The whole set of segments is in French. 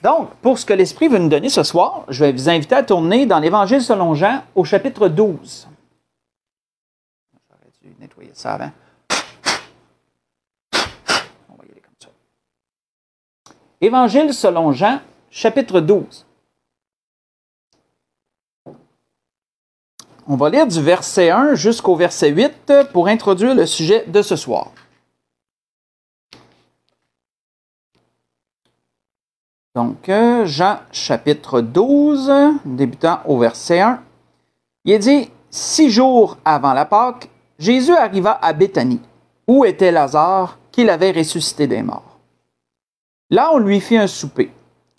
Donc, pour ce que l'Esprit veut nous donner ce soir, je vais vous inviter à tourner dans l'Évangile selon Jean au chapitre 12. J'aurais dû nettoyer ça avant. On va y aller comme ça. Évangile selon Jean, chapitre 12. On va lire du verset 1 jusqu'au verset 8 pour introduire le sujet de ce soir. Donc, Jean chapitre 12, débutant au verset 1. Il est dit, 6 jours avant la Pâque, Jésus arriva à Béthanie, où était Lazare, qu'il avait ressuscité des morts. Là, on lui fit un souper.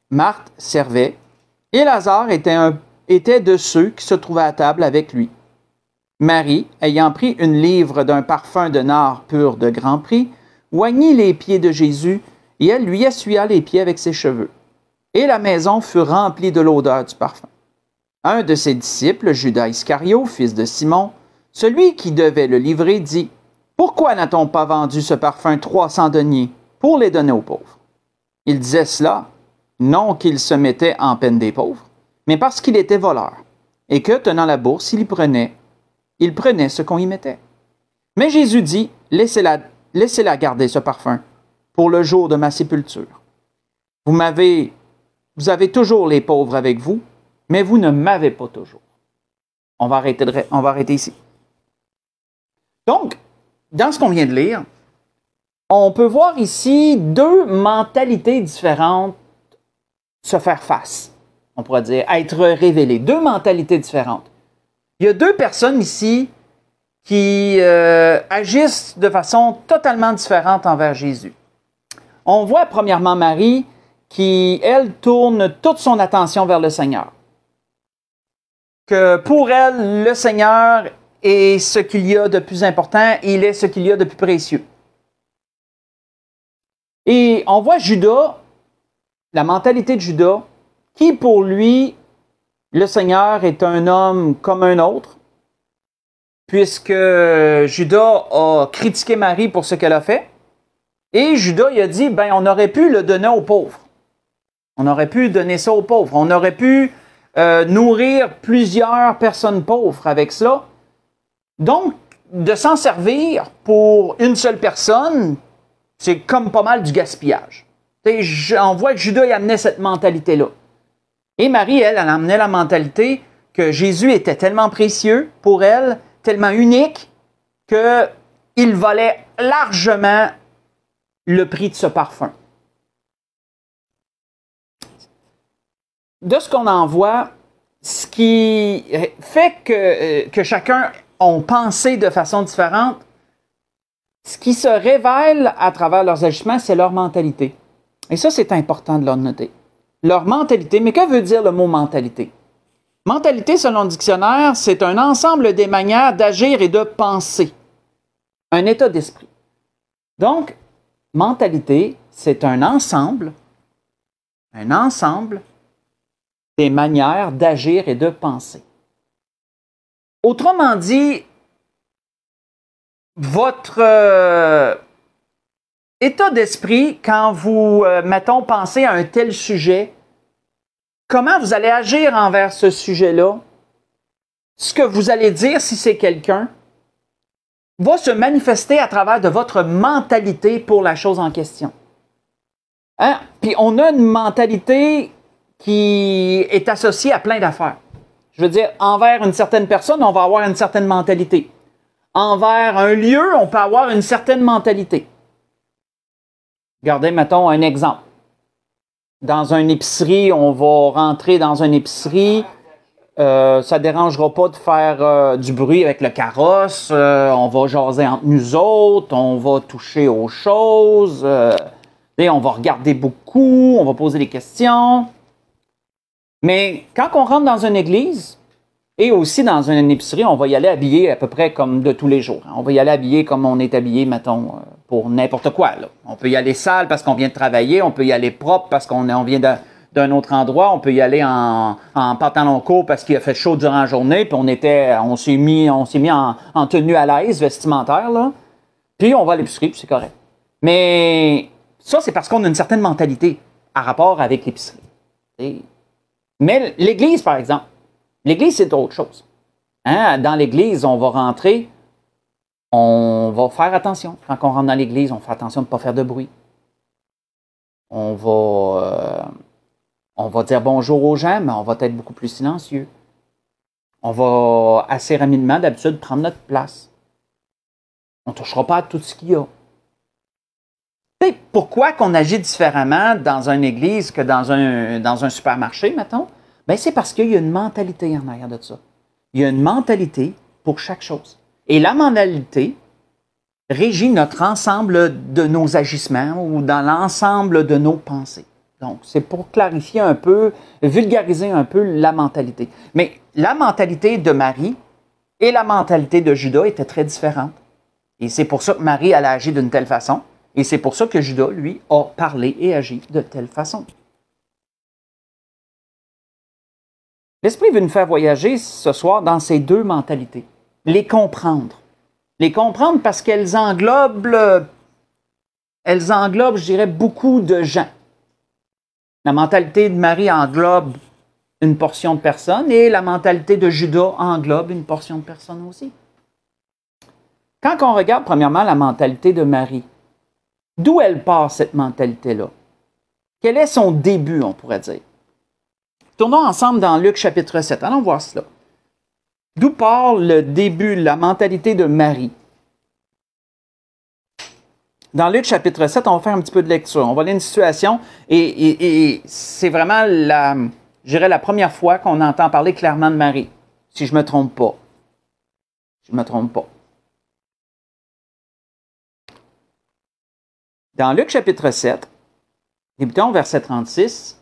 Marthe servait, et Lazare était de ceux qui se trouvaient à table avec lui. Marie, ayant pris une livre d'un parfum de nard pur de grand prix, oignit les pieds de Jésus, et elle lui essuya les pieds avec ses cheveux. Et la maison fut remplie de l'odeur du parfum. Un de ses disciples, Judas Iscario, fils de Simon, celui qui devait le livrer, dit, « Pourquoi n'a-t-on pas vendu ce parfum 300 deniers pour les donner aux pauvres? » Il disait cela, non qu'il se mettait en peine des pauvres, mais parce qu'il était voleur, et que, tenant la bourse, il prenait ce qu'on y mettait. Mais Jésus dit, « Laissez-la garder ce parfum pour le jour de ma sépulture. Vous avez toujours les pauvres avec vous, mais vous ne m'avez pas toujours. » On va arrêter ici. Donc, dans ce qu'on vient de lire, on peut voir ici deux mentalités différentes se faire face. On pourrait dire être révélées. Deux mentalités différentes. Il y a deux personnes ici qui agissent de façon totalement différente envers Jésus. On voit premièrement Marie qui, elle, tourne toute son attention vers le Seigneur. Que pour elle, le Seigneur est ce qu'il y a de plus important, il est ce qu'il y a de plus précieux. Et on voit Judas, la mentalité de Judas, qui pour lui, le Seigneur est un homme comme un autre, puisque Judas a critiqué Marie pour ce qu'elle a fait, et Judas il a dit, ben on aurait pu le donner aux pauvres. On aurait pu donner ça aux pauvres. On aurait pu nourrir plusieurs personnes pauvres avec cela. Donc, de s'en servir pour une seule personne, c'est comme pas mal du gaspillage. On voit que Judas il amenait cette mentalité-là. Et Marie, elle amenait la mentalité que Jésus était tellement précieux pour elle, tellement unique, qu'il valait largement le prix de ce parfum. De ce qu'on en voit, ce qui fait que chacun a pensé de façon différente, ce qui se révèle à travers leurs agissements, c'est leur mentalité. Et ça, c'est important de le noter. Leur mentalité. Mais que veut dire le mot mentalité? Mentalité, selon le dictionnaire, c'est un ensemble des manières d'agir et de penser. Un état d'esprit. Donc, mentalité, c'est un ensemble des manières d'agir et de penser. Autrement dit, votre état d'esprit, quand vous, mettons, pensez à un tel sujet, comment vous allez agir envers ce sujet-là, ce que vous allez dire si c'est quelqu'un, va se manifester à travers de votre mentalité pour la chose en question. Hein? Puis on a une mentalité qui est associée à plein d'affaires. Je veux dire, envers une certaine personne, on va avoir une certaine mentalité. Envers un lieu, on peut avoir une certaine mentalité. Regardez, mettons, un exemple. Dans une épicerie, on va rentrer dans une épicerie, ça ne dérangera pas de faire du bruit avec le carrosse, on va jaser entre nous autres, on va toucher aux choses, et on va regarder beaucoup, on va poser des questions. Mais quand on rentre dans une église, et aussi dans une épicerie, on va y aller habillé à peu près comme de tous les jours. On va y aller habillé comme on est habillé, mettons, pour n'importe quoi. Là. On peut y aller sale parce qu'on vient de travailler, on peut y aller propre parce qu'on vient d'un autre endroit, on peut y aller en pantalon court parce qu'il a fait chaud durant la journée, puis on s'est mis en tenue à l'aise, vestimentaire, là. Puis on va à l'épicerie, puis c'est correct. Mais ça, c'est parce qu'on a une certaine mentalité à rapport avec l'épicerie. Mais l'Église, par exemple, l'Église, c'est autre chose. Hein? Dans l'Église, on va rentrer, on va faire attention. Quand on rentre dans l'Église, on fait attention de ne pas faire de bruit. On va dire bonjour aux gens, mais on va être beaucoup plus silencieux. On va assez rapidement, d'habitude, prendre notre place. On ne touchera pas à tout ce qu'il y a. Et pourquoi qu'on agit différemment dans une église que dans un supermarché, mettons? Bien, c'est parce qu'il y a une mentalité en arrière de ça. Il y a une mentalité pour chaque chose. Et la mentalité régit notre ensemble de nos agissements ou dans l'ensemble de nos pensées. Donc, c'est pour clarifier un peu, vulgariser un peu la mentalité. Mais la mentalité de Marie et la mentalité de Judas étaient très différentes. Et c'est pour ça que Marie, elle a agi d'une telle façon. Et c'est pour ça que Judas, lui, a parlé et agi de telle façon. L'Esprit veut nous faire voyager ce soir dans ces deux mentalités. Les comprendre. Les comprendre parce qu'elles englobent, je dirais, beaucoup de gens. La mentalité de Marie englobe une portion de personnes et la mentalité de Judas englobe une portion de personnes aussi. Quand on regarde premièrement la mentalité de Marie, d'où elle part cette mentalité-là? Quel est son début, on pourrait dire? Tournons ensemble dans Luc chapitre 7. Allons voir cela. D'où part le début, la mentalité de Marie? Dans Luc chapitre 7, on va faire un petit peu de lecture. On va aller une situation et c'est vraiment je dirais la première fois qu'on entend parler clairement de Marie, si je ne me trompe pas. Je ne me trompe pas. Dans Luc chapitre 7, débutons au verset 36,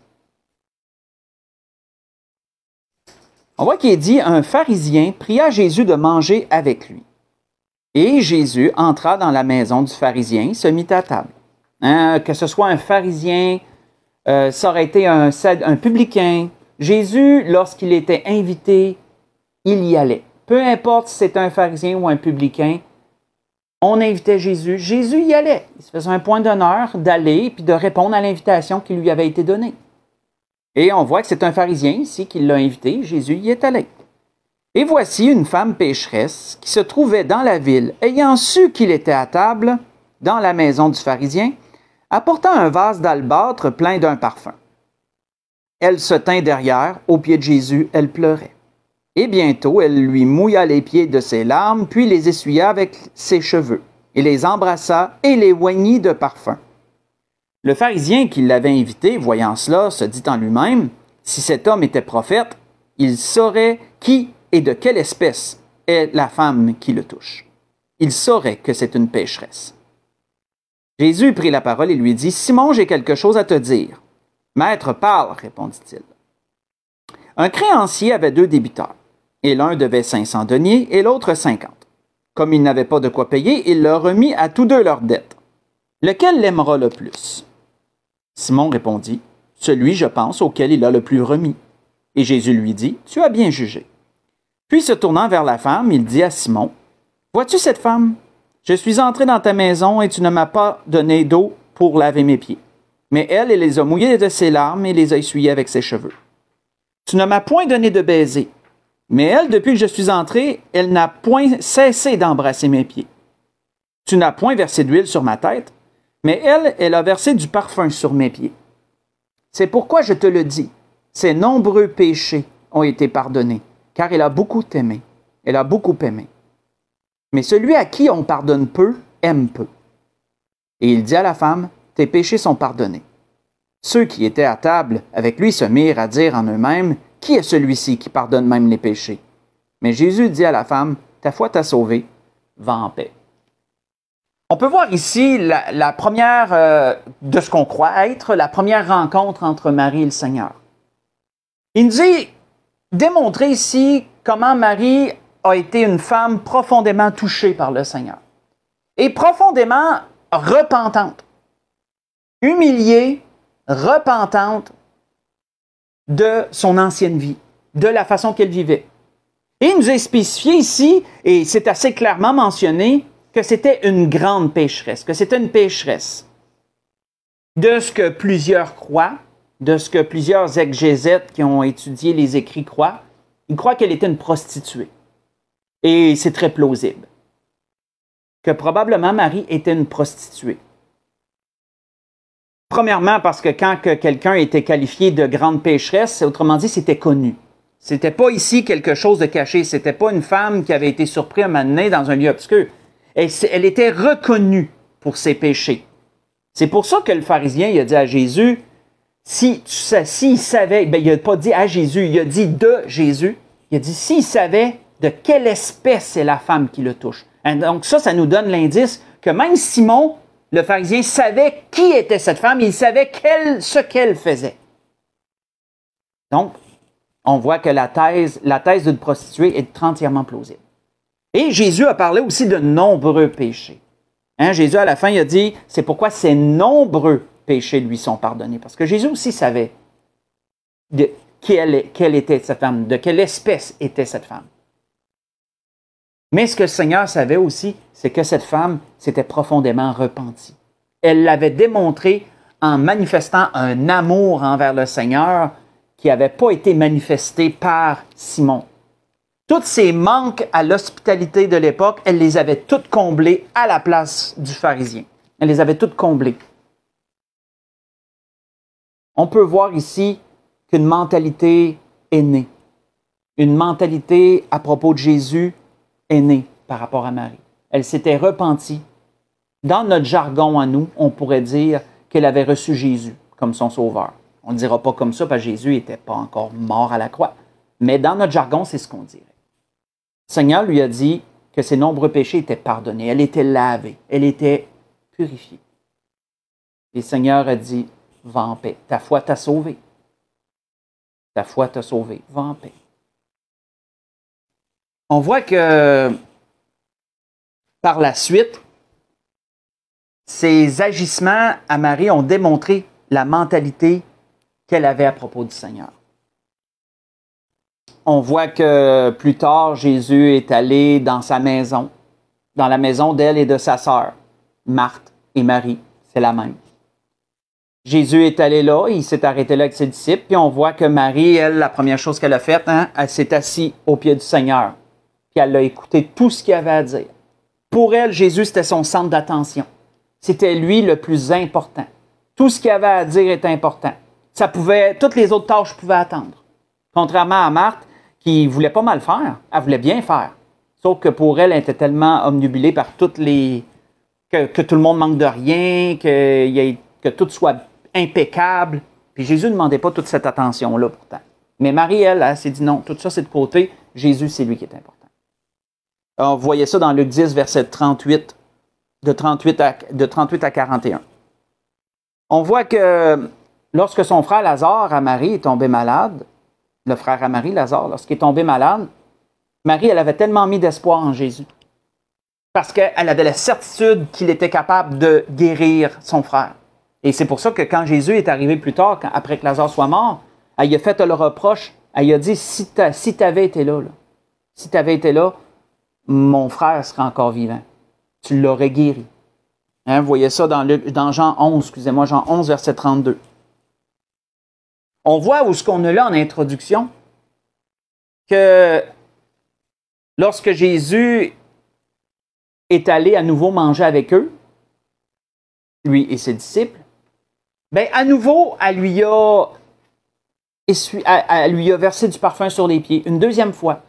on voit qu'il est dit « Un pharisien pria Jésus de manger avec lui. Et Jésus entra dans la maison du pharisien, se mit à table. » Que ce soit un pharisien, ça aurait été un publicain. Jésus, lorsqu'il était invité, il y allait. Peu importe si c'était un pharisien ou un publicain, on invitait Jésus. Jésus y allait. Il se faisait un point d'honneur d'aller et de répondre à l'invitation qui lui avait été donnée. Et on voit que c'est un pharisien ici qui l'a invité. Jésus y est allé. Et voici une femme pécheresse qui se trouvait dans la ville, ayant su qu'il était à table dans la maison du pharisien, apportant un vase d'albâtre plein d'un parfum. Elle se tint derrière, aux pieds de Jésus, elle pleurait. Et bientôt, elle lui mouilla les pieds de ses larmes, puis les essuya avec ses cheveux, et les embrassa et les oignit de parfum. Le pharisien qui l'avait invité, voyant cela, se dit en lui-même, « Si cet homme était prophète, il saurait qui et de quelle espèce est la femme qui le touche. Il saurait que c'est une pécheresse. » Jésus prit la parole et lui dit, « Simon, j'ai quelque chose à te dire. »« Maître, parle, répondit-il. Un créancier avait 2 débiteurs, et l'un devait 500 deniers et l'autre 50. Comme il n'avait pas de quoi payer, il leur remit à tous 2 leurs dettes. Lequel l'aimera le plus? Simon répondit, « Celui, je pense, auquel il a le plus remis. » Et Jésus lui dit, « Tu as bien jugé. » Puis se tournant vers la femme, il dit à Simon, « Vois-tu cette femme? Je suis entré dans ta maison et tu ne m'as pas donné d'eau pour laver mes pieds. Mais elle les a mouillés de ses larmes et les a essuyés avec ses cheveux. Tu ne m'as point donné de baiser. Mais elle, depuis que je suis entré, elle n'a point cessé d'embrasser mes pieds. Tu n'as point versé d'huile sur ma tête, mais elle a versé du parfum sur mes pieds. C'est pourquoi je te le dis, ses nombreux péchés ont été pardonnés, car elle a beaucoup aimé. Elle a beaucoup aimé. Mais celui à qui on pardonne peu, aime peu. Et il dit à la femme, tes péchés sont pardonnés. Ceux qui étaient à table avec lui se mirent à dire en eux-mêmes, qui est celui-ci qui pardonne même les péchés? Mais Jésus dit à la femme, ta foi t'a sauvée, va en paix. On peut voir ici la première, de ce qu'on croit être, la première rencontre entre Marie et le Seigneur. Il nous dit, démontrer ici comment Marie a été une femme profondément touchée par le Seigneur et profondément repentante, humiliée, repentante de son ancienne vie, de la façon qu'elle vivait. Et il nous est spécifié ici, et c'est assez clairement mentionné, que c'était une grande pécheresse, que c'était une pécheresse. De ce que plusieurs croient, de ce que plusieurs exégètes qui ont étudié les écrits croient, ils croient qu'elle était une prostituée. Et c'est très plausible. Que probablement Marie était une prostituée. Premièrement, parce que quand quelqu'un était qualifié de grande pécheresse, autrement dit, c'était connu. C'était pas ici quelque chose de caché. C'était pas une femme qui avait été surprise à m'amener dans un lieu obscur. Elle était reconnue pour ses péchés. C'est pour ça que le pharisien il a dit à Jésus, s'il savait, ben, il n'a pas dit à Jésus, il a dit de Jésus, il a dit s'il savait de quelle espèce est la femme qui le touche. Donc ça nous donne l'indice que même Simon, le pharisien, savait qui était cette femme, il savait ce qu'elle faisait. Donc, on voit que la thèse d'une prostituée est entièrement plausible. Et Jésus a parlé aussi de nombreux péchés. Jésus, à la fin, il a dit, c'est pourquoi ces nombreux péchés lui sont pardonnés. Parce que Jésus aussi savait de quelle était cette femme, de quelle espèce était cette femme. Mais ce que le Seigneur savait aussi, c'est que cette femme s'était profondément repentie. Elle l'avait démontré en manifestant un amour envers le Seigneur qui n'avait pas été manifesté par Simon. Tous ces manques à l'hospitalité de l'époque, elle les avait toutes comblés à la place du pharisien. Elle les avait toutes comblées. On peut voir ici qu'une mentalité est née. Une mentalité à propos de Jésus est née par rapport à Marie. Elle s'était repentie. Dans notre jargon à nous, on pourrait dire qu'elle avait reçu Jésus comme son sauveur. On ne dira pas comme ça parce que Jésus n'était pas encore mort à la croix. Mais dans notre jargon, c'est ce qu'on dirait. Le Seigneur lui a dit que ses nombreux péchés étaient pardonnés. Elle était lavée. Elle était purifiée. Et le Seigneur a dit, va en paix. Ta foi t'a sauvé. Ta foi t'a sauvé. Va en paix. On voit que par la suite, ces agissements à Marie ont démontré la mentalité qu'elle avait à propos du Seigneur. On voit que plus tard, Jésus est allé dans sa maison, dans la maison d'elle et de sa sœur, Marthe et Marie, c'est la même. Jésus est allé là, il s'est arrêté là avec ses disciples, puis on voit que Marie, elle, la première chose qu'elle a faite, elle s'est assise au pied du Seigneur, puis elle a écouté tout ce qu'il avait à dire. Pour elle, Jésus, c'était son centre d'attention. C'était lui le plus important. Tout ce qu'il avait à dire était important. Toutes les autres tâches pouvaient attendre. Contrairement à Marthe, qui ne voulait pas mal faire, elle voulait bien faire. Sauf que pour elle, elle était tellement omnubilée par que tout le monde manque de rien, que tout soit impeccable. Puis Jésus ne demandait pas toute cette attention-là pourtant. Mais Marie, elle s'est dit non, tout ça c'est de côté. Jésus, c'est lui qui est important. Alors, vous voyez ça dans Luc 10, verset 38, de 38 à 41. On voit que lorsque son frère Lazare à Marie est tombé malade, le frère à Marie, Lazare, lorsqu'il est tombé malade, Marie, elle avait tellement mis d'espoir en Jésus. Parce qu'elle avait la certitude qu'il était capable de guérir son frère. Et c'est pour ça que quand Jésus est arrivé plus tard, après que Lazare soit mort, elle lui a fait le reproche, elle lui a dit, si tu avais été là, si tu avais été là, mon frère serait encore vivant. Tu l'aurais guéri. Vous voyez ça dans Jean 11, Jean 11, verset 32. On voit où ce qu'on a là en introduction, que lorsque Jésus est allé à nouveau manger avec eux, lui et ses disciples, bien, à nouveau, elle lui a versé du parfum sur les pieds, une deuxième fois.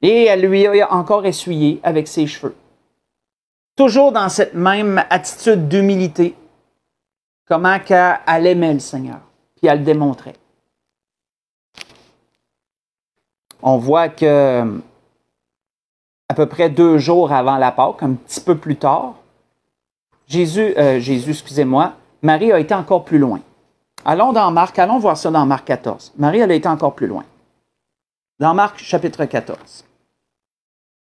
Et elle lui a encore essuyé avec ses cheveux. Toujours dans cette même attitude d'humilité, comment qu'elle aimait le Seigneur, puis elle le démontrait. On voit que à peu près 2 jours avant la Pâque, un petit peu plus tard, Marie a été encore plus loin. Allons voir ça dans Marc 14. Marie, elle a été encore plus loin. Dans Marc chapitre 14.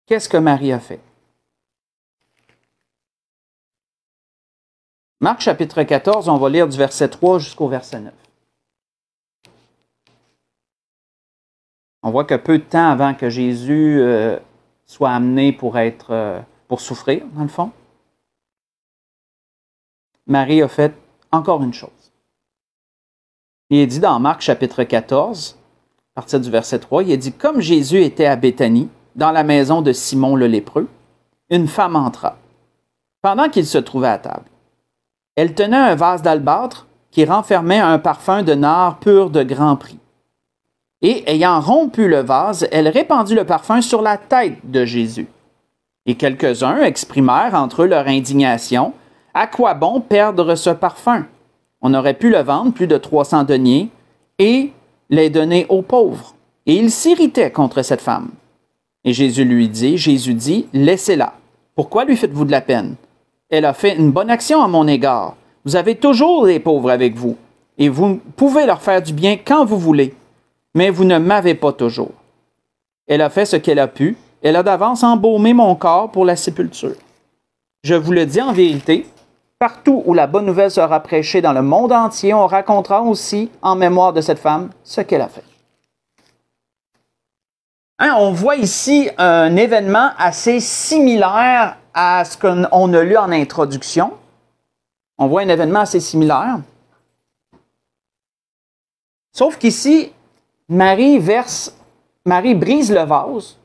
Qu'est-ce que Marie a fait? Marc chapitre 14, on va lire du verset 3 jusqu'au verset 9. On voit que peu de temps avant que Jésus soit amené pour souffrir, dans le fond, Marie a fait encore une chose. Il est dit dans Marc chapitre 14, à partir du verset 3, il est dit « Comme Jésus était à Béthanie, dans la maison de Simon le lépreux, une femme entra, pendant qu'il se trouvait à table. Elle tenait un vase d'albâtre qui renfermait un parfum de nard pur de grand prix. Et ayant rompu le vase, elle répandit le parfum sur la tête de Jésus. Et quelques-uns exprimèrent entre eux leur indignation. À quoi bon perdre ce parfum? On aurait pu le vendre plus de 300 deniers et les donner aux pauvres. Et ils s'irritaient contre cette femme. Et Jésus dit, laissez-la. Pourquoi lui faites-vous de la peine? Elle a fait une bonne action à mon égard. Vous avez toujours les pauvres avec vous, et vous pouvez leur faire du bien quand vous voulez, mais vous ne m'avez pas toujours. Elle a fait ce qu'elle a pu, elle a d'avance embaumé mon corps pour la sépulture. Je vous le dis en vérité, partout où la bonne nouvelle sera prêchée dans le monde entier, on racontera aussi, en mémoire de cette femme, ce qu'elle a fait. Hein, on voit ici un événement assez similaire à ce qu'on a lu en introduction. On voit un événement assez similaire. Sauf qu'ici, Marie brise le vase,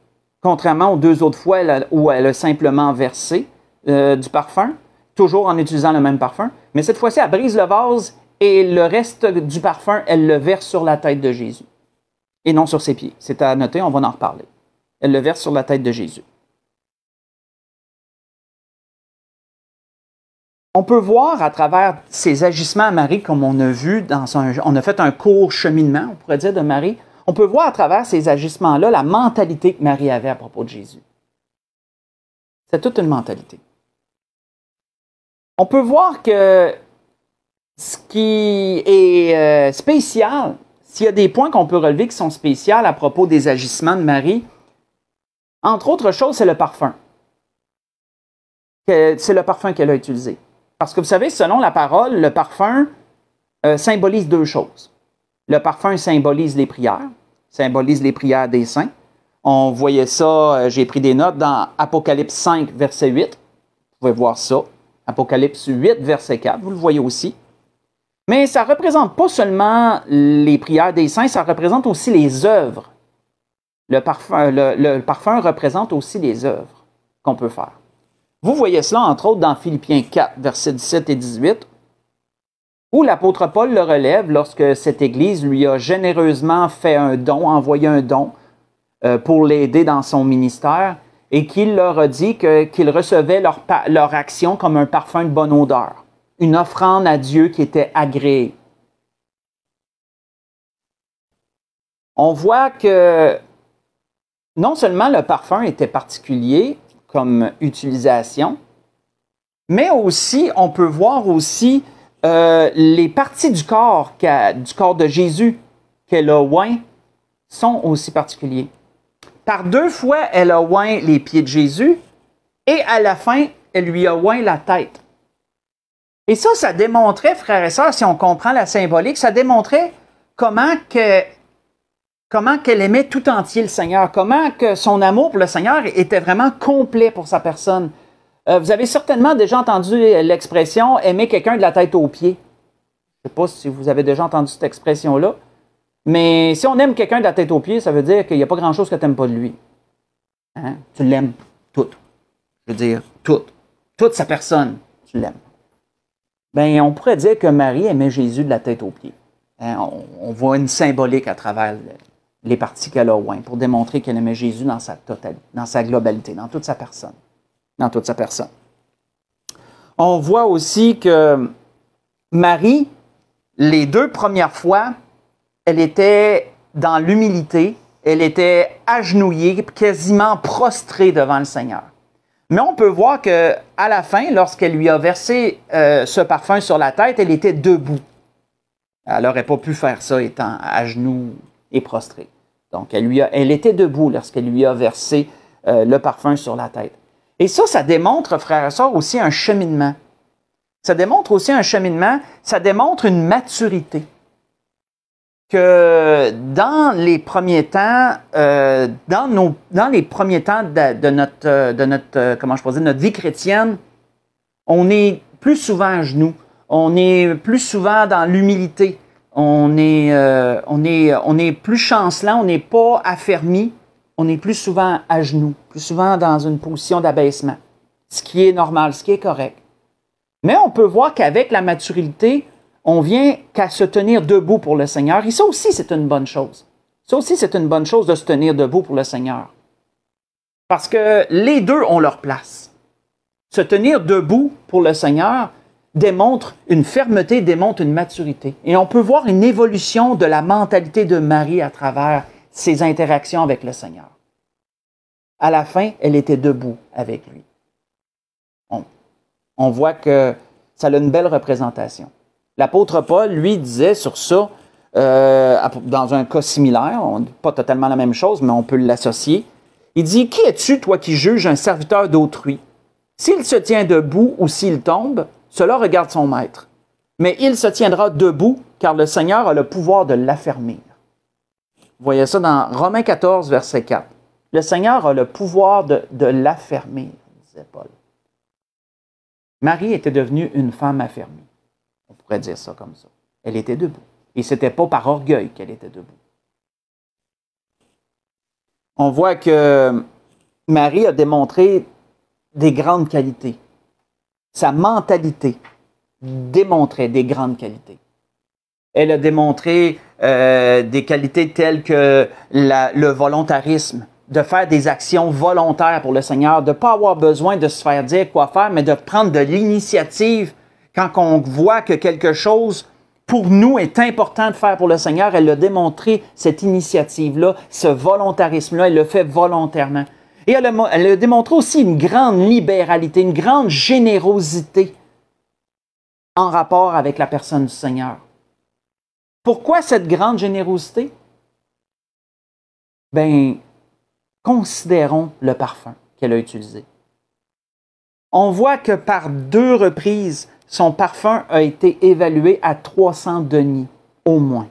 contrairement aux deux autres fois où elle a simplement versé du parfum, toujours en utilisant le même parfum. Mais cette fois-ci, elle brise le vase et le reste du parfum, elle le verse sur la tête de Jésus. Et non sur ses pieds. C'est à noter, on va en reparler. Elle le verse sur la tête de Jésus. On peut voir à travers ses agissements à Marie, comme on a vu, on a fait un court cheminement, on pourrait dire, de Marie. On peut voir à travers ces agissements-là la mentalité que Marie avait à propos de Jésus. C'est toute une mentalité. On peut voir que ce qui est spécial, s'il y a des points qu'on peut relever qui sont spéciaux à propos des agissements de Marie, entre autres choses, c'est le parfum. C'est le parfum qu'elle a utilisé. Parce que vous savez, selon la parole, le parfum symbolise deux choses. Le parfum symbolise les prières des saints. On voyait ça, j'ai pris des notes dans Apocalypse 5, verset 8. Vous pouvez voir ça. Apocalypse 8, verset 4, vous le voyez aussi. Mais ça ne représente pas seulement les prières des saints, ça représente aussi les œuvres. Le parfum représente aussi les œuvres qu'on peut faire. Vous voyez cela, entre autres, dans Philippiens 4, versets 17 et 18, où l'apôtre Paul le relève lorsque cette Église lui a généreusement fait un don, envoyé un don pour l'aider dans son ministère, et qu'il leur a dit qu'ils recevaient leur action comme un parfum de bonne odeur, une offrande à Dieu qui était agréée. On voit que non seulement le parfum était particulier comme utilisation, mais aussi, on peut voir aussi les parties du corps de Jésus qu'elle a oint sont aussi particuliers. Par deux fois, elle a oint les pieds de Jésus et à la fin, elle lui a oint la tête. Et ça démontrait, frères et sœurs, si on comprend la symbolique, ça démontrait comment qu'elle aimait tout entier le Seigneur, comment que son amour pour le Seigneur était vraiment complet pour sa personne. Vous avez certainement déjà entendu l'expression « aimer quelqu'un de la tête aux pieds ». Je ne sais pas si vous avez déjà entendu cette expression-là, mais si on aime quelqu'un de la tête aux pieds, ça veut dire qu'il n'y a pas grand-chose que tu n'aimes pas de lui. Hein? Tu l'aimes tout. Je veux dire, toute sa personne, tu l'aimes. Bien, on pourrait dire que Marie aimait Jésus de la tête aux pieds. Hein? On voit une symbolique à travers les parties qu'elle a oint pour démontrer qu'elle aimait Jésus dans sa totalité, dans sa globalité, dans toute sa personne. Dans toute sa personne. On voit aussi que Marie, les deux premières fois, elle était dans l'humilité, elle était agenouillée, quasiment prostrée devant le Seigneur. Mais on peut voir qu'à la fin, lorsqu'elle lui a versé ce parfum sur la tête, elle était debout. Elle n'aurait pas pu faire ça étant à genoux et prostrée. Donc, elle était debout lorsqu'elle lui a versé le parfum sur la tête. Et ça démontre, frères et sœurs, aussi un cheminement. Ça démontre aussi un cheminement, ça démontre une maturité. Que dans les premiers temps, dans les premiers temps de notre vie chrétienne, on est plus souvent à genoux, on est plus souvent dans l'humilité, on est plus chancelant, on n'est pas affermi, on est plus souvent à genoux, plus souvent dans une position d'abaissement, ce qui est normal, ce qui est correct. Mais on peut voir qu'avec la maturité, on vient qu'à se tenir debout pour le Seigneur. Et ça aussi, c'est une bonne chose. Ça aussi, c'est une bonne chose de se tenir debout pour le Seigneur. Parce que les deux ont leur place. Se tenir debout pour le Seigneur démontre une fermeté, démontre une maturité. Et on peut voir une évolution de la mentalité de Marie à travers ses interactions avec le Seigneur. À la fin, elle était debout avec lui. On voit que ça a une belle représentation. L'apôtre Paul, lui, disait sur ça, dans un cas similaire, pas totalement la même chose, mais on peut l'associer. Il dit, « Qui es-tu, toi qui juges un serviteur d'autrui? S'il se tient debout ou s'il tombe, cela regarde son maître. Mais il se tiendra debout, car le Seigneur a le pouvoir de l'affermir. » Vous voyez ça dans Romains 14, verset 4. Le Seigneur a le pouvoir de l'affermir, disait Paul. Marie était devenue une femme affermie. On pourrait dire ça comme ça. Elle était debout. Et ce n'était pas par orgueil qu'elle était debout. On voit que Marie a démontré des grandes qualités. Sa mentalité démontrait des grandes qualités. Elle a démontré des qualités telles que le volontarisme, de faire des actions volontaires pour le Seigneur, de ne pas avoir besoin de se faire dire quoi faire, mais de prendre de l'initiative quand on voit que quelque chose pour nous est important de faire pour le Seigneur. Elle a démontré cette initiative-là, ce volontarisme-là, elle le fait volontairement. Et elle a démontré aussi une grande libéralité, une grande générosité en rapport avec la personne du Seigneur. Pourquoi cette grande générosité? Bien, considérons le parfum qu'elle a utilisé. On voit que par 2 reprises, son parfum a été évalué à 300 deniers, au moins.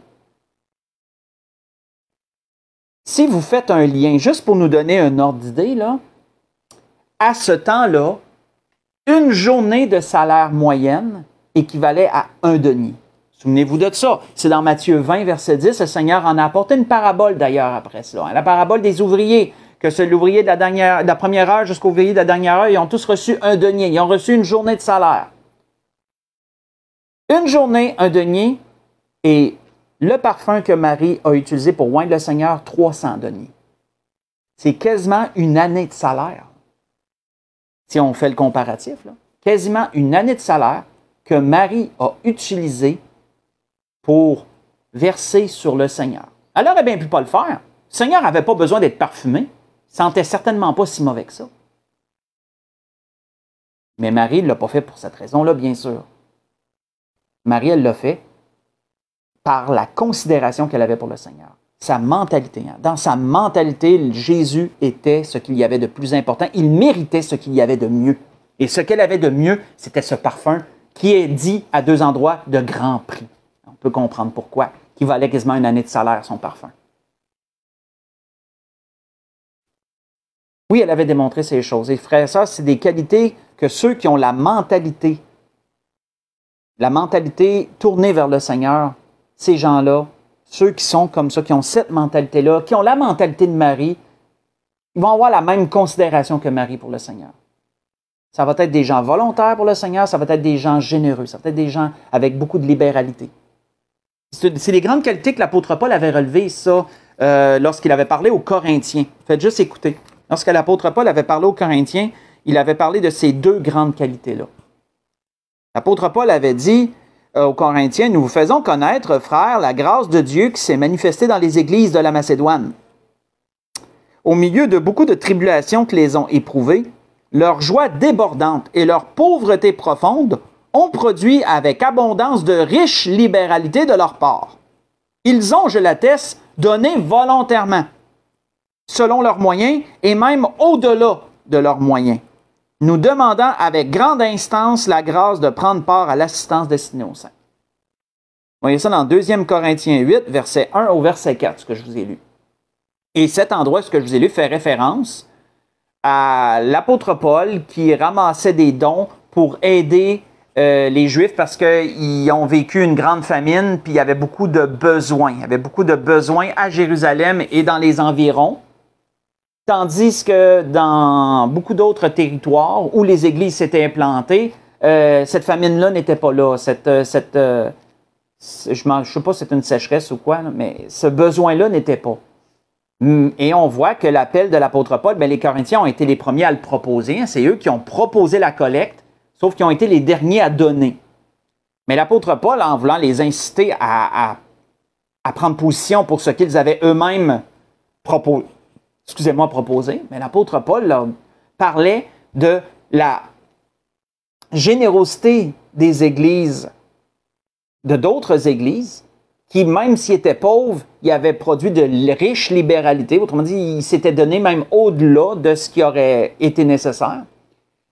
Si vous faites un lien, juste pour nous donner un ordre d'idée, là, à ce temps-là, une journée de salaire moyenne équivalait à 1 denier. Souvenez-vous de ça. C'est dans Matthieu 20, verset 10. Le Seigneur en a apporté une parabole d'ailleurs après cela. La parabole des ouvriers, que c'est l'ouvrier de la première heure jusqu'au ouvrier de la dernière heure, ils ont tous reçu 1 denier. Ils ont reçu une journée de salaire. Une journée, 1 denier, et le parfum que Marie a utilisé pour oindre le Seigneur, 300 deniers. C'est quasiment une année de salaire. Si on fait le comparatif, là, quasiment une année de salaire que Marie a utilisé pour verser sur le Seigneur. Elle aurait bien pu pas le faire. Le Seigneur n'avait pas besoin d'être parfumé. Il ne sentait certainement pas si mauvais que ça. Mais Marie ne l'a pas fait pour cette raison-là, bien sûr. Marie, elle l'a fait par la considération qu'elle avait pour le Seigneur. Sa mentalité. Dans sa mentalité, Jésus était ce qu'il y avait de plus important. Il méritait ce qu'il y avait de mieux. Et ce qu'elle avait de mieux, c'était ce parfum qui est dit à 2 endroits de grand prix. On peut comprendre pourquoi. Qui valait quasiment une année de salaire, son parfum. Oui, elle avait démontré ces choses. Et frères et sœurs, c'est des qualités que ceux qui ont la mentalité tournée vers le Seigneur, ces gens-là, ceux qui sont comme ça, qui ont cette mentalité-là, qui ont la mentalité de Marie, ils vont avoir la même considération que Marie pour le Seigneur. Ça va être des gens volontaires pour le Seigneur, ça va être des gens généreux, ça va être des gens avec beaucoup de libéralité. C'est les grandes qualités que l'apôtre Paul avait relevées, ça, lorsqu'il avait parlé aux Corinthiens. Faites juste écouter. Lorsque l'apôtre Paul avait parlé aux Corinthiens, il avait parlé de ces 2 grandes qualités-là. L'apôtre Paul avait dit aux Corinthiens, « Nous vous faisons connaître, frères, la grâce de Dieu qui s'est manifestée dans les églises de la Macédoine. Au milieu de beaucoup de tribulations que les ont éprouvées, leur joie débordante et leur pauvreté profonde ont produit avec abondance de riches libéralités de leur part. Ils ont, je l'atteste, donné volontairement, selon leurs moyens et même au-delà de leurs moyens, nous demandant avec grande instance la grâce de prendre part à l'assistance destinée aux saints. » Vous voyez ça dans 2 Corinthiens 8, verset 1 au verset 4, ce que je vous ai lu. Et cet endroit, ce que je vous ai lu, fait référence à l'apôtre Paul qui ramassait des dons pour aider les Juifs parce qu'ils ont vécu une grande famine, puis il y avait beaucoup de besoins. Il y avait beaucoup de besoins à Jérusalem et dans les environs. Tandis que dans beaucoup d'autres territoires où les églises s'étaient implantées, cette famine-là n'était pas là. Je ne sais pas si c'est une sécheresse ou quoi, mais ce besoin-là n'était pas. Et on voit que l'appel de l'apôtre Paul, bien, les Corinthiens ont été les premiers à le proposer. C'est eux qui ont proposé la collecte, sauf qu'ils ont été les derniers à donner. Mais l'apôtre Paul, en voulant les inciter à prendre position pour ce qu'ils avaient eux-mêmes proposé, mais l'apôtre Paul là, parlait de la générosité des églises, de d'autres églises, qui, même s'ils étaient pauvres, ils avaient produit de riches libéralités. Autrement dit, ils s'étaient donné même au-delà de ce qui aurait été nécessaire.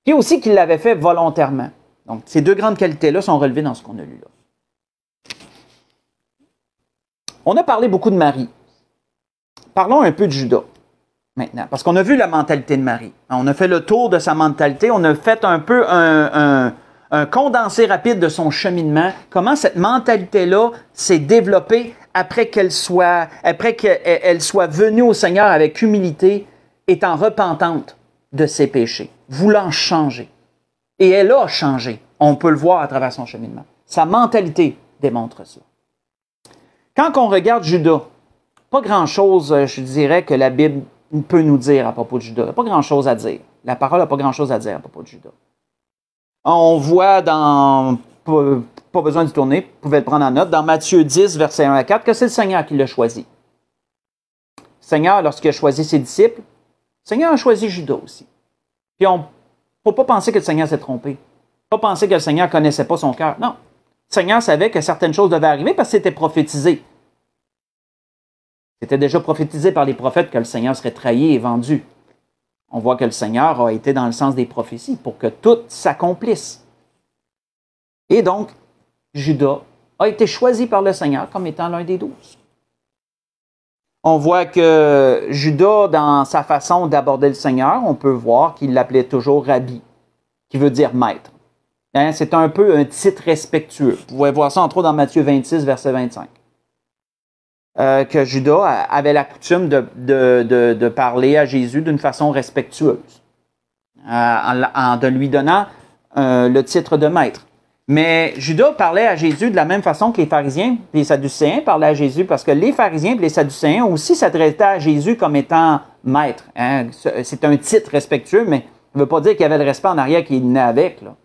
Puis aussi qu'ils l'avaient fait volontairement. Donc, ces deux grandes qualités-là sont relevées dans ce qu'on a lu là. On a parlé beaucoup de Marie. Parlons un peu de Judas maintenant, parce qu'on a vu la mentalité de Marie. On a fait le tour de sa mentalité, on a fait un peu un condensé rapide de son cheminement, comment cette mentalité-là s'est développée après qu'elle soit venue au Seigneur avec humilité, étant repentante de ses péchés, voulant changer. Et elle a changé. On peut le voir à travers son cheminement. Sa mentalité démontre cela. Quand on regarde Judas, pas grand-chose, je dirais, que la Bible peut nous dire à propos de Judas. Pas grand-chose à dire. La parole n'a pas grand-chose à dire à propos de Judas. On voit dans, pas besoin de tourner, vous pouvez le prendre en note, dans Matthieu 10, versets 1 à 4, que c'est le Seigneur qui l'a choisi. Le Seigneur, lorsqu'il a choisi ses disciples, le Seigneur a choisi Judas aussi. Puis on ne faut pas penser que le Seigneur s'est trompé. Pas penser que le Seigneur ne connaissait pas son cœur. Non. Le Seigneur savait que certaines choses devaient arriver parce que c'était prophétisé. C'était déjà prophétisé par les prophètes que le Seigneur serait trahi et vendu. On voit que le Seigneur a été dans le sens des prophéties pour que tout s'accomplisse. Et donc, Judas a été choisi par le Seigneur comme étant l'un des 12. On voit que Judas, dans sa façon d'aborder le Seigneur, on peut voir qu'il l'appelait toujours Rabbi, qui veut dire maître. Hein? C'est un peu un titre respectueux. Vous pouvez voir ça entre autres dans Matthieu 26, verset 25. Que Judas avait la coutume de parler à Jésus d'une façon respectueuse, en lui donnant le titre de maître. Mais Judas parlait à Jésus de la même façon que les pharisiens et les sadducéens parlaient à Jésus, parce que les pharisiens et les sadducéens aussi s'adressaient à Jésus comme étant maître. Hein? C'est un titre respectueux, mais ça ne veut pas dire qu'il y avait le respect en arrière qu'il venait avec, là,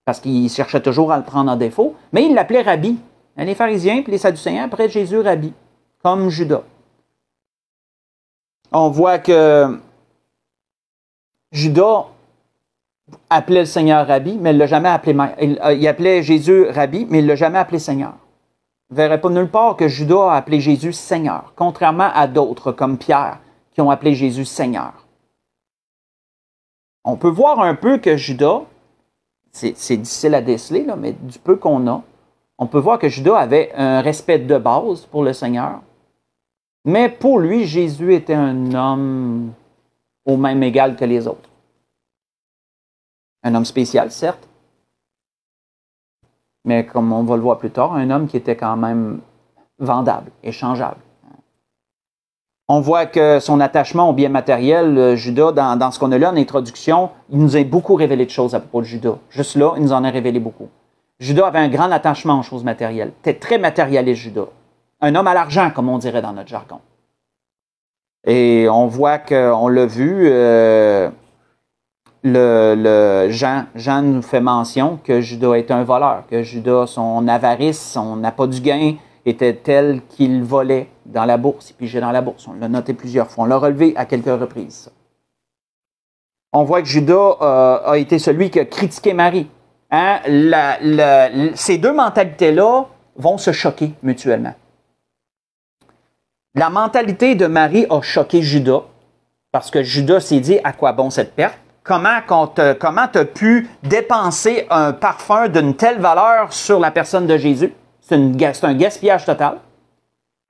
parce qu'il cherchait toujours à le prendre en défaut, mais il l'appelait Rabbi. Hein? Les pharisiens et les sadducéens appelaient Jésus Rabbi, comme Judas. On voit que Judas appelait le Seigneur Rabbi, mais il ne l'a jamais appelé maître. Il appelait Jésus Rabbi, mais il ne l'a jamais appelé Seigneur. Vous ne verrez pas nulle part que Judas a appelé Jésus Seigneur, contrairement à d'autres, comme Pierre, qui ont appelé Jésus Seigneur. On peut voir un peu que Judas, c'est difficile à déceler, là, mais du peu qu'on a, on peut voir que Judas avait un respect de base pour le Seigneur, mais pour lui, Jésus était un homme au même égal que les autres. Un homme spécial, certes, mais comme on va le voir plus tard, un homme qui était quand même vendable, échangeable. On voit que son attachement aux biens matériels, Judas, dans ce qu'on a lu en introduction, il nous a beaucoup révélé de choses à propos de Judas. Juste là, il nous en a révélé beaucoup. Judas avait un grand attachement aux choses matérielles. Il était très matérialiste, Judas. Un homme à l'argent, comme on dirait dans notre jargon. Et on voit qu'on l'a vu... Jean nous fait mention que Judas est un voleur, que Judas, son avarice, son appât du gain était tel qu'il volait dans la bourse, il pigeait dans la bourse. On l'a noté plusieurs fois, on l'a relevé à quelques reprises. On voit que Judas a été celui qui a critiqué Marie. Hein? Ces deux mentalités-là vont se choquer mutuellement. La mentalité de Marie a choqué Judas, parce que Judas s'est dit à quoi bon cette perte? Comment tu as pu dépenser un parfum d'une telle valeur sur la personne de Jésus? C'est un gaspillage total.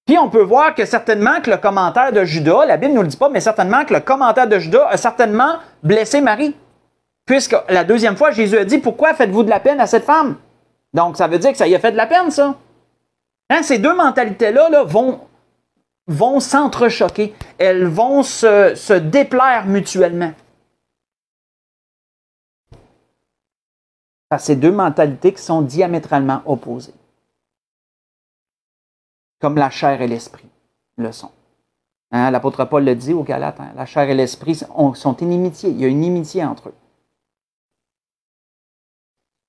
Puis on peut voir que certainement que le commentaire de Judas, la Bible ne nous le dit pas, mais certainement que le commentaire de Judas a certainement blessé Marie. Puisque la deuxième fois, Jésus a dit, pourquoi faites-vous de la peine à cette femme? Donc, ça veut dire que ça y a fait de la peine, ça. Hein, ces deux mentalités-là là, vont s'entrechoquer. Elles vont se déplaire mutuellement. Parce que c'est deux mentalités qui sont diamétralement opposées. Comme la chair et l'esprit le sont. Hein, l'apôtre Paul le dit aux Galates, hein, la chair et l'esprit sont inimitiés. Il y a une inimitié entre eux.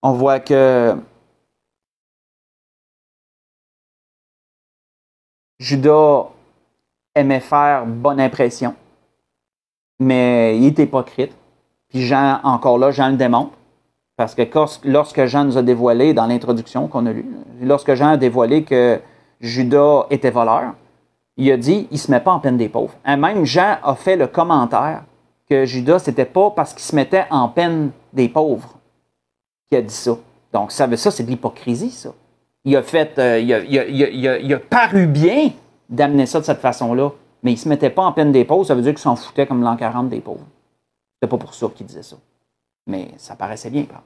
On voit que Judas aimait faire bonne impression, mais il est hypocrite. Puis Jean, encore là, Jean le démontre. Parce que lorsque Jean nous a dévoilé, dans l'introduction qu'on a lue, lorsque Jean a dévoilé que Judas était voleur, il a dit, il ne se met pas en peine des pauvres. Et même Jean a fait le commentaire que Judas, ce n'était pas parce qu'il se mettait en peine des pauvres qu'il a dit ça. Donc, ça, c'est de l'hypocrisie, ça. Il a fait, il a paru bien d'amener ça de cette façon-là, mais il ne se mettait pas en peine des pauvres, ça veut dire qu'il s'en foutait comme l'an 40 des pauvres. C'est pas pour ça qu'il disait ça. Mais ça paraissait bien, quand même.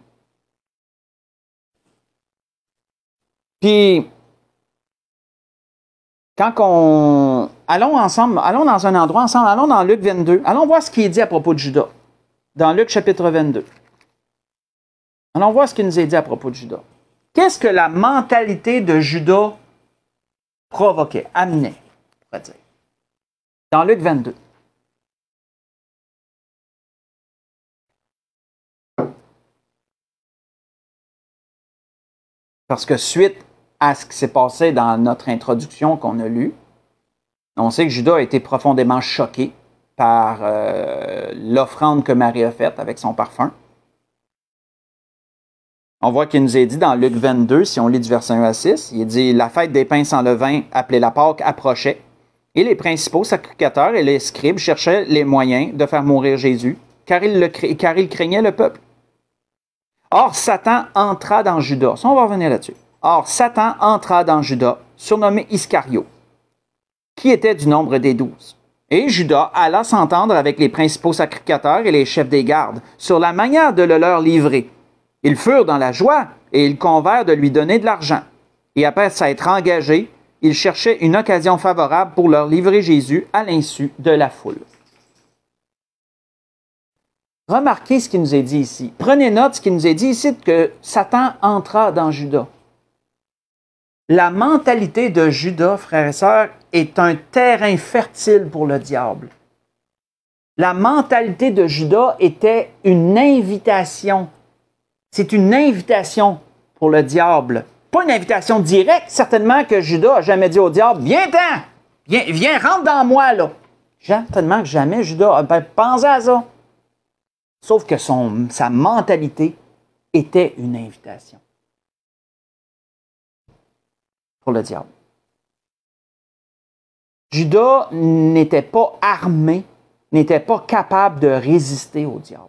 Puis, allons ensemble, allons dans un endroit ensemble, allons dans Luc 22. Allons voir ce qui est dit à propos de Judas. Dans Luc chapitre 22. Allons voir ce qui nous est dit à propos de Judas. Qu'est-ce que la mentalité de Judas provoquait, amenait, on pourrait dire. Dans Luc 22. Parce que suite à ce qui s'est passé dans notre introduction qu'on a lue, on sait que Judas a été profondément choqué par l'offrande que Marie a faite avec son parfum. On voit qu'il nous est dit dans Luc 22, si on lit du verset 1 à 6, il dit « La fête des pains sans levain, appelée la Pâque, approchait, et les principaux sacrificateurs et les scribes cherchaient les moyens de faire mourir Jésus, car ils craignaient le peuple. Or, Satan entra dans Judas. » Ça, on va revenir là-dessus. Or, Satan entra dans Judas, surnommé Iscario, qui était du nombre des 12. Et Judas alla s'entendre avec les principaux sacrificateurs et les chefs des gardes sur la manière de le leur livrer. Ils furent dans la joie et ils convinrent de lui donner de l'argent. Et après s'être engagés, ils cherchaient une occasion favorable pour leur livrer Jésus à l'insu de la foule. Remarquez ce qui nous est dit ici. Prenez note ce qui nous est dit ici que Satan entra dans Judas. La mentalité de Judas, frères et sœurs, est un terrain fertile pour le diable. La mentalité de Judas était une invitation. C'est une invitation pour le diable. Pas une invitation directe, certainement que Judas n'a jamais dit au diable, « Viens-t'en! Viens, rentre dans moi, là! » Certainement que jamais Judas a pensé à ça. Sauf que sa mentalité était une invitation pour le diable. Judas n'était pas armé, n'était pas capable de résister au diable.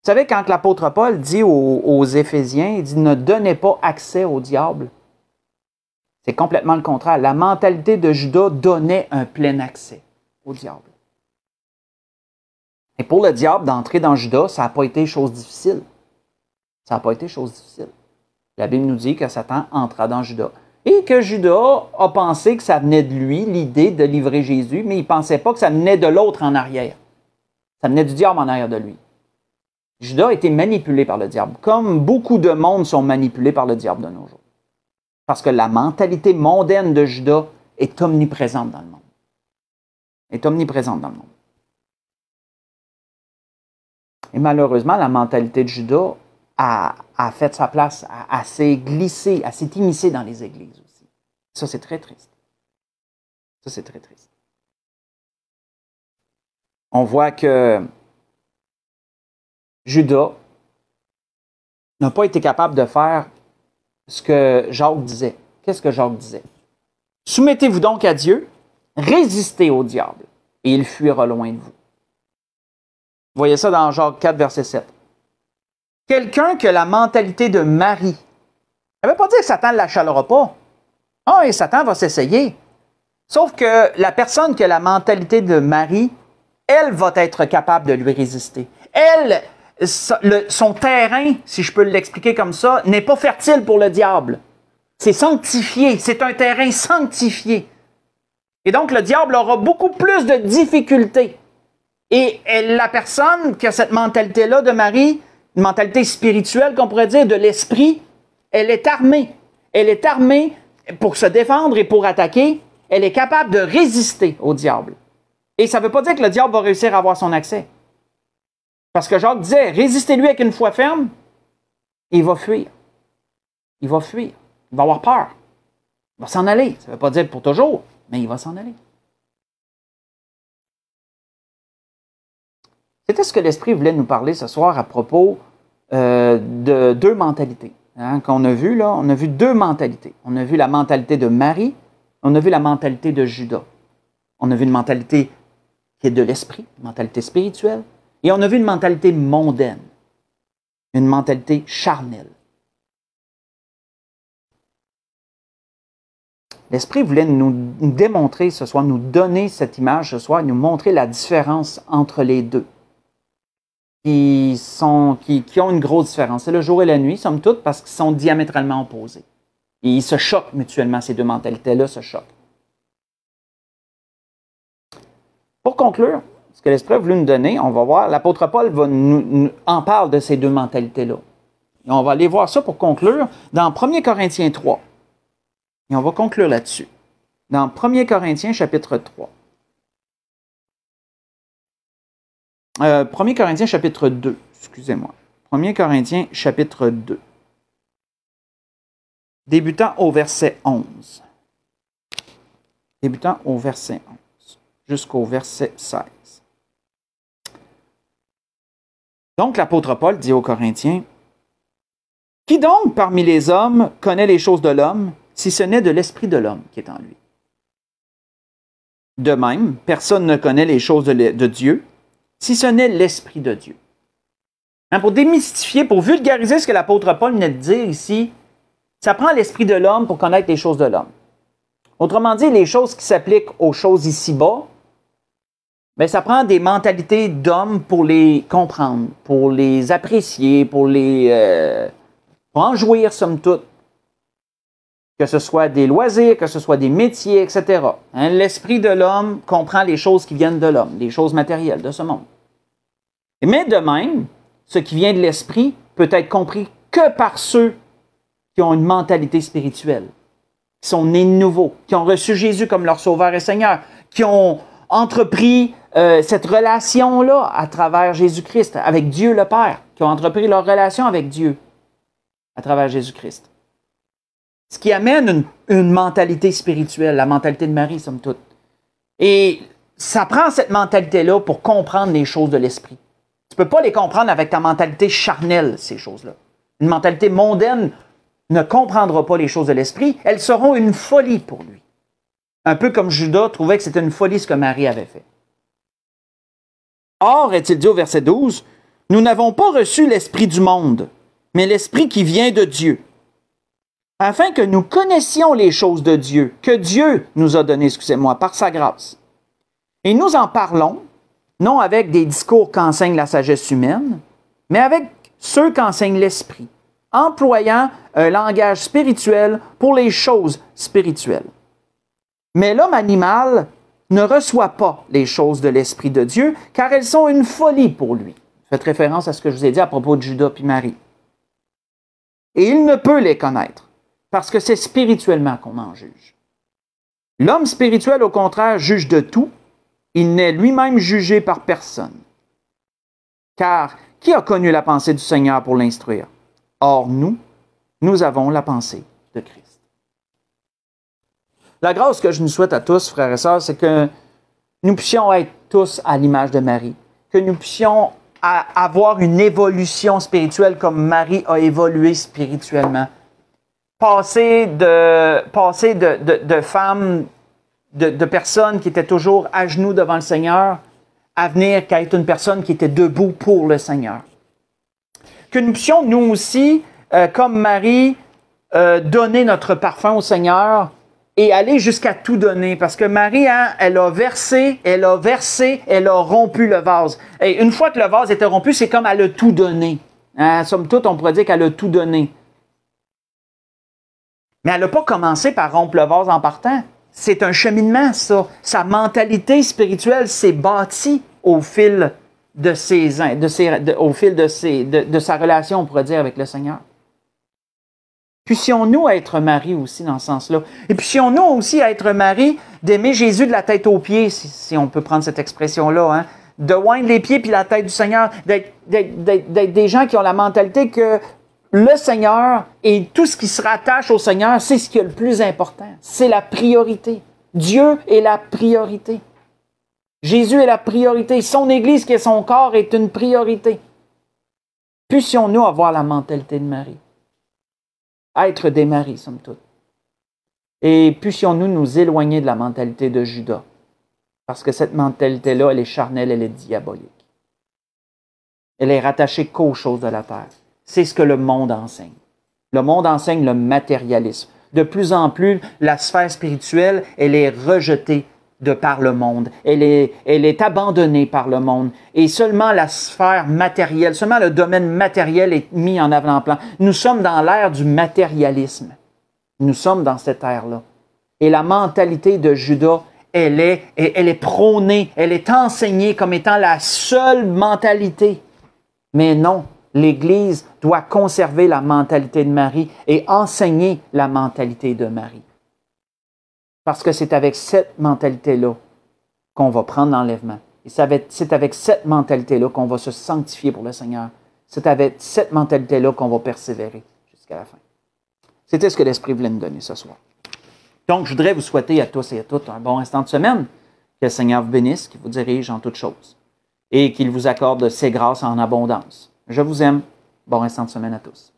Vous savez, quand l'apôtre Paul dit aux Éphésiens, il dit « Ne donnez pas accès au diable », c'est complètement le contraire. La mentalité de Judas donnait un plein accès au diable. Et pour le diable, d'entrer dans Judas, ça n'a pas été chose difficile. Ça n'a pas été chose difficile. La Bible nous dit que Satan entra dans Judas. Et que Judas a pensé que ça venait de lui, l'idée de livrer Jésus, mais il ne pensait pas que ça venait de l'autre en arrière. Ça venait du diable en arrière de lui. Judas a été manipulé par le diable, comme beaucoup de monde sont manipulés par le diable de nos jours. Parce que la mentalité mondaine de Judas est omniprésente dans le monde. Est omniprésente dans le monde. Et malheureusement, la mentalité de Judas a fait sa place, a s'est glissée, a s'est immiscée dans les églises aussi. Ça, c'est très triste. Ça, c'est très triste. On voit que Judas n'a pas été capable de faire ce que Jacques disait. Qu'est-ce que Jacques disait? « Soumettez-vous donc à Dieu, résistez au diable, et il fuira loin de vous. » Vous voyez ça dans Jacques 4, verset 7. Quelqu'un qui a la mentalité de Marie, ça ne veut pas dire que Satan ne l'achalera pas. Ah, et Satan va s'essayer. Sauf que la personne qui a la mentalité de Marie, elle va être capable de lui résister. Elle son terrain, si je peux l'expliquer comme ça, n'est pas fertile pour le diable. C'est sanctifié, c'est un terrain sanctifié. Et donc, le diable aura beaucoup plus de difficultés. Et la personne qui a cette mentalité-là de Marie, une mentalité spirituelle, qu'on pourrait dire, de l'esprit, elle est armée. Elle est armée pour se défendre et pour attaquer. Elle est capable de résister au diable. Et ça ne veut pas dire que le diable va réussir à avoir son accès. Parce que Jacques disait, résistez-lui avec une foi ferme, et il va fuir. Il va fuir. Il va avoir peur. Il va s'en aller. Ça ne veut pas dire pour toujours, mais il va s'en aller. C'était ce que l'Esprit voulait nous parler ce soir à propos de deux mentalités. Hein, qu'on a vu là, on a vu deux mentalités. On a vu la mentalité de Marie, on a vu la mentalité de Judas. On a vu une mentalité qui est de l'esprit, une mentalité spirituelle, et on a vu une mentalité mondaine, une mentalité charnelle. L'Esprit voulait nous démontrer ce soir, nous donner cette image ce soir, nous montrer la différence entre les deux, qui ont une grosse différence. C'est le jour et la nuit, somme toute, parce qu'ils sont diamétralement opposés. Et ils se choquent mutuellement, ces deux mentalités-là se choquent. Pour conclure, ce que l'Esprit a voulu nous donner, on va voir, l'apôtre Paul en parle de ces deux mentalités-là. Et on va aller voir ça pour conclure dans 1 Corinthiens 3. Et on va conclure là-dessus. Dans 1 Corinthiens chapitre 3. 1 Corinthiens chapitre 2, excusez-moi. 1 Corinthiens chapitre 2. Débutant au verset 11. Débutant au verset 11 jusqu'au verset 16. Donc l'apôtre Paul dit aux Corinthiens, « Qui donc parmi les hommes connaît les choses de l'homme, si ce n'est de l'esprit de l'homme qui est en lui? De même, personne ne connaît les choses de Dieu, si ce n'est l'esprit de Dieu. » Hein, pour démystifier, pour vulgariser ce que l'apôtre Paul venait de dire ici, ça prend l'esprit de l'homme pour connaître les choses de l'homme. Autrement dit, les choses qui s'appliquent aux choses ici-bas, mais ça prend des mentalités d'hommes pour les comprendre, pour les apprécier, pour en jouir, somme toute. Que ce soit des loisirs, que ce soit des métiers, etc. Hein, l'esprit de l'homme comprend les choses qui viennent de l'homme, les choses matérielles de ce monde. Mais de même, ce qui vient de l'esprit peut être compris que par ceux qui ont une mentalité spirituelle, qui sont nés de nouveau, qui ont reçu Jésus comme leur Sauveur et Seigneur, qui ont entrepris cette relation-là à travers Jésus-Christ, avec Dieu le Père, qui ont entrepris leur relation avec Dieu à travers Jésus-Christ. Ce qui amène une mentalité spirituelle, la mentalité de Marie, somme toute. Et ça prend cette mentalité-là pour comprendre les choses de l'esprit. Tu ne peux pas les comprendre avec ta mentalité charnelle, ces choses-là. Une mentalité mondaine ne comprendra pas les choses de l'esprit. Elles seront une folie pour lui. Un peu comme Judas trouvait que c'était une folie ce que Marie avait fait. Or, est-il dit au verset 12, « Nous n'avons pas reçu l'esprit du monde, mais l'esprit qui vient de Dieu, afin que nous connaissions les choses de Dieu, que Dieu nous a données, excusez-moi, par sa grâce. Et nous en parlons, non avec des discours qu'enseigne la sagesse humaine, mais avec ceux qu'enseigne l'Esprit, employant un langage spirituel pour les choses spirituelles. Mais l'homme animal ne reçoit pas les choses de l'Esprit de Dieu, car elles sont une folie pour lui. Faites référence à ce que je vous ai dit à propos de Judas puis Marie. Et il ne peut les connaître, parce que c'est spirituellement qu'on en juge. L'homme spirituel, au contraire, juge de tout. Il n'est lui-même jugé par personne. Car qui a connu la pensée du Seigneur pour l'instruire? Or, nous avons la pensée de Christ. La grâce que je nous souhaite à tous, frères et sœurs, c'est que nous puissions être tous à l'image de Marie, que nous puissions avoir une évolution spirituelle comme Marie a évolué spirituellement. Passer de femmes, de personnes qui étaient toujours à genoux devant le Seigneur, à venir qu'à être une personne qui était debout pour le Seigneur. Que nous puissions, nous aussi, comme Marie, donner notre parfum au Seigneur et aller jusqu'à tout donner. Parce que Marie, hein, elle a versé, elle a rompu le vase. Et une fois que le vase était rompu, c'est comme elle a tout donné. Hein, somme toute, on pourrait dire qu'elle a tout donné. Mais elle n'a pas commencé par rompre le vase en partant. C'est un cheminement, ça. Sa mentalité spirituelle s'est bâtie au fil de sa relation, on pourrait dire, avec le Seigneur. Puissions-nous être Marie aussi dans ce sens-là. Et puissions-nous aussi être Marie d'aimer Jésus de la tête aux pieds, si on peut prendre cette expression-là, hein, de oindre les pieds puis la tête du Seigneur, d'être des gens qui ont la mentalité que le Seigneur et tout ce qui se rattache au Seigneur, c'est ce qui est le plus important. C'est la priorité. Dieu est la priorité. Jésus est la priorité. Son Église, qui est son corps, est une priorité. Puissions-nous avoir la mentalité de Marie. Être des maris, somme toute. Et puissions-nous nous éloigner de la mentalité de Judas. Parce que cette mentalité-là, elle est charnelle, elle est diabolique. Elle est rattachée qu'aux choses de la terre. C'est ce que le monde enseigne. Le monde enseigne le matérialisme. De plus en plus, la sphère spirituelle, elle est rejetée par le monde. Elle est abandonnée par le monde. Et seulement la sphère matérielle, seulement le domaine matériel est mis en avant-plan. Nous sommes dans l'ère du matérialisme. Nous sommes dans cette ère-là. Et la mentalité de Judas, elle est prônée, elle est enseignée comme étant la seule mentalité. Mais non, l'Église doit conserver la mentalité de Marie et enseigner la mentalité de Marie. Parce que c'est avec cette mentalité-là qu'on va prendre l'enlèvement. Et c'est avec cette mentalité-là qu'on va se sanctifier pour le Seigneur. C'est avec cette mentalité-là qu'on va persévérer jusqu'à la fin. C'était ce que l'Esprit voulait nous donner ce soir. Donc, je voudrais vous souhaiter à tous et à toutes un bon restant de semaine. Que le Seigneur vous bénisse, qu'il vous dirige en toutes choses et qu'il vous accorde ses grâces en abondance. Je vous aime. Bon restant de semaine à tous.